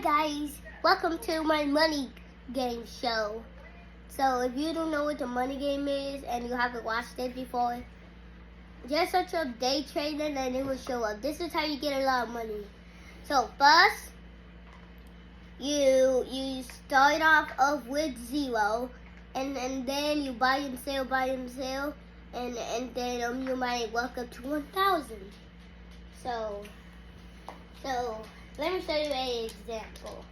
guys, welcome to my money game show. So if you don't know what the money game is and you haven't watched it before, just search up day trading and it will show up. This is how you get a lot of money. So first, you start off with 0, and then you buy and sell, and then you might work up to 1,000. So let me show you an example.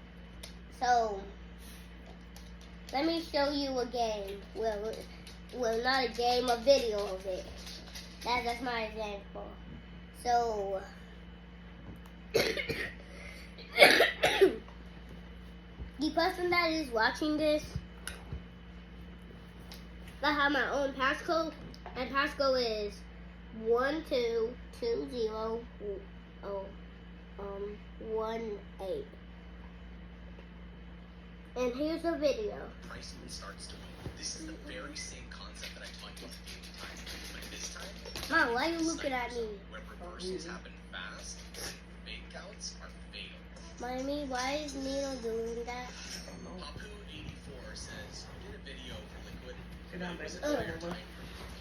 So let me show you a game. Well, not a game, a video of it. That's my example. So the person that is watching this, I have my own passcode, and passcode is 122018. And here's a video. Price even starts to move. This is the very same concept that I taught you at the daily time. But this time, Mom, why are you looking at me? where reverses happen fast and fake outs are fatal. Mommy, why is Nino doing that? Papu84 says, you did a video for liquidity. Sit down, baby. It was a higher time frame. Can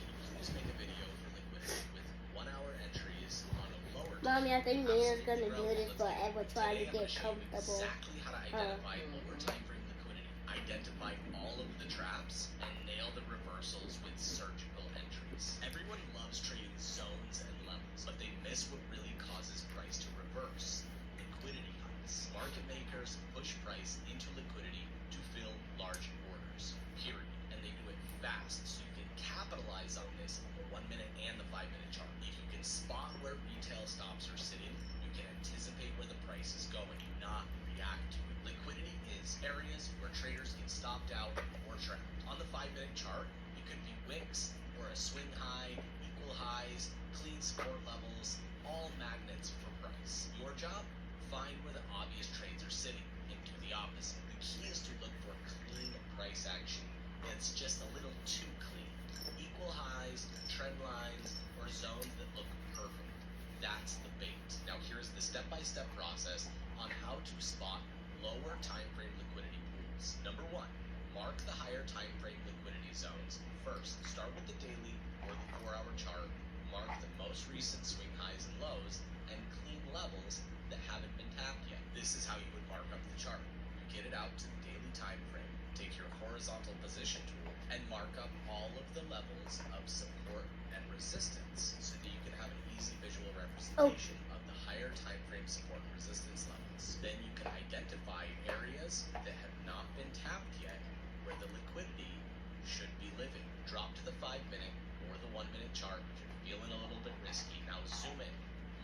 you please make a video for liquidity with 1 hour entries on a lower time? Mommy, I think Nino's gonna do this Let's forever, trying to Today I'm get gonna show you comfortable. exactly how to identify lower time frame liquidity, identify all of the traps, and nail the reversals with surgical entries. Everyone loves trading zones and levels, but they miss what really causes price to reverse: liquidity hunts. Market makers push price into liquidity to fill large orders, period. And they do it fast, so you can capitalize on this on the 1 minute and the 5 minute chart. If you can spot where retail stops are sitting, you can anticipate where the price is going, not react to it. Liquidity is areas where traders get stopped out or trapped. On the 5 minute chart, it could be wicks or a swing high, equal highs, clean support levels, all magnets for price. Your job? Find where the obvious trades are sitting and do the opposite. The key is to look for clean price action that's just a little too clean. Equal highs, trend lines, or zones that look perfect. That's the bait. Now here's the step-by-step process on how to spot lower time frame liquidity pools. Number 1, mark the higher time frame liquidity zones first. Start with the daily or the 4-hour chart. Mark the most recent swing highs and lows and clean levels that haven't been tapped yet. This is how you would mark up the chart. You get it out to the daily time frame, take your horizontal position tool, and mark up all of the levels of support and resistance so that you can have an easy visual representation of the higher time frame support and resistance levels. Then you can identify areas that have not been tapped yet where the liquidity should be living. Drop to the 5 minute or the 1 minute chart if you're feeling a little bit risky. Now zoom in.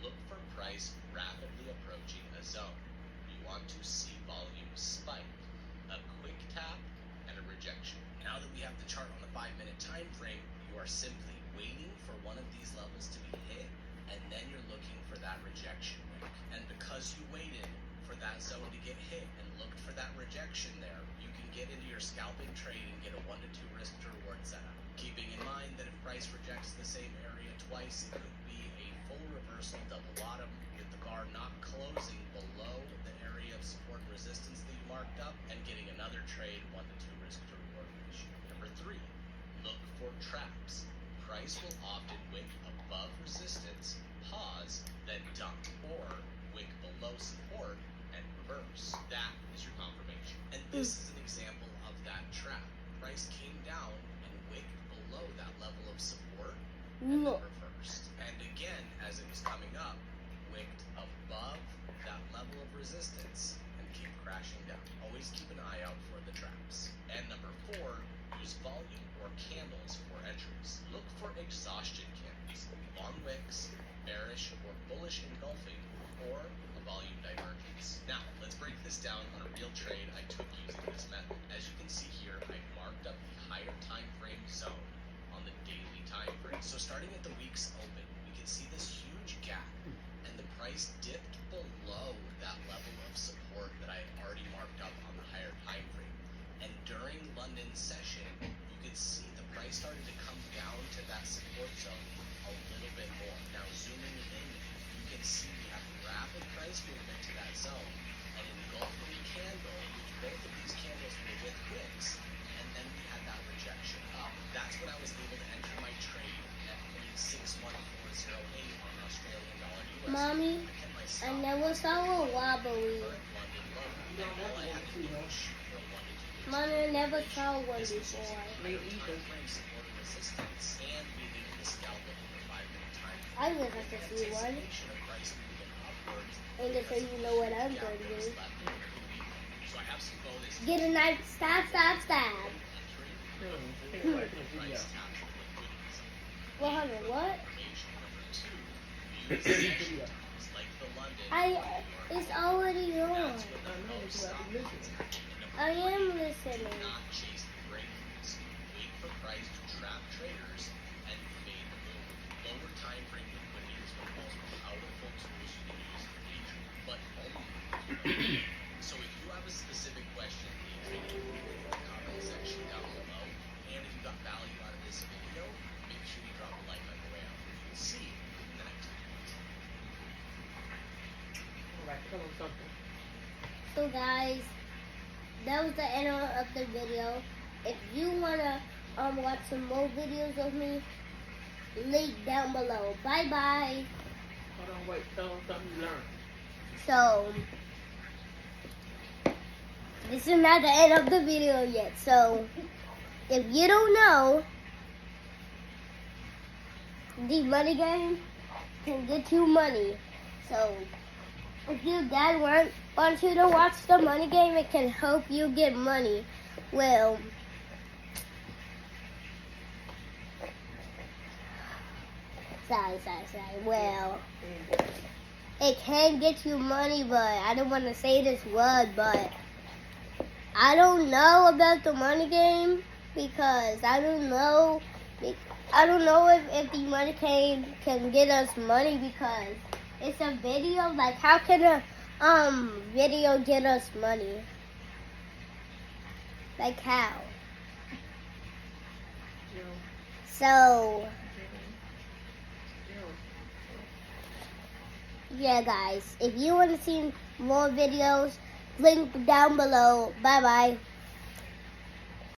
Look for price rapidly approaching a zone. You want to see volume spike, a quick tap, and a rejection. Now that we have the chart on the 5 minute time frame, you are simply waiting for one of these levels to be hit, and then you're looking for that rejection wick. And because you waited for that zone to get hit and looked for that rejection there, you can get into your scalping trade and get a 1 to 2 risk to reward setup. Keeping in mind that if price rejects the same area twice, it could be a full reversal double bottom with the bar not closing below the area of support and resistance that you marked up, and getting another trade 1 to 2 risk to reward ratio. Number 3, look for traps. Price will often wick above resistance, pause, then dump, or wick below support and reverse. That is your confirmation. And this is an example of that trap. Price came down and wicked below that level of support and then reversed. And again, as it was coming up, wicked above that level of resistance and came crashing down. Always keep an eye out for the traps. And number 4, use volume or candles for entries. Look for exhaustion candles, long wicks, bearish or bullish engulfing, or a volume divergence. Now, let's break this down on a real trade I took using this method. As you can see here, I marked up the higher time frame zone on the daily time frame. So starting at the week's open, we can see this huge gap, and the price dipped below that level of support that I had already marked up on the higher time frame. And during London's session, you could see the price started to come down to that support zone a little bit more. Now zooming in, you can see we have rapid price movement to that zone and engulfing Mommy, and I myself, never saw a wobbly. London logo. And all I had to do was shoot for London. Mommy, I never saw one This was before. Me either. time-frame support resistance, and we needed the scalpel for 5-minute time. I would like to see one. Anticipation of price moving upwards. And just so you know what I'm going to do. So I have some bonus Get a knife, stab, stab, stab. I think I'm watching a video. price capture liquidities. 100, what? Information number 2. Use sections like the London. It's already on. That's when the most about to listen. I am listening. not chase the breakthroughs. Wait for price to trap traders and fade the move. Lower time frame liquidity is one of the most powerful tools you can use in day trading, but only. So if you have a specific question, leave it in the comment section down below. And if you got value out of this video, make sure you drop a like on the way out. We'll see you in the next video. Alright, tell them something. So guys, that was the end of the video. If you wanna watch some more videos of me, link down below. Bye bye. Hold on, wait, tell them something you learned. So this is not the end of the video yet. So if you don't know, the money game can get you money. So if your dad wants you to watch the money game, it can help you get money. Well, sorry. Well, it can get you money, but I don't want to say this word, but I don't know about the money game because I don't know if the money game can get us money because it's a video. Like, how can a video get us money? Like, how? So yeah, guys, if you want to see more videos, link down below. Bye bye.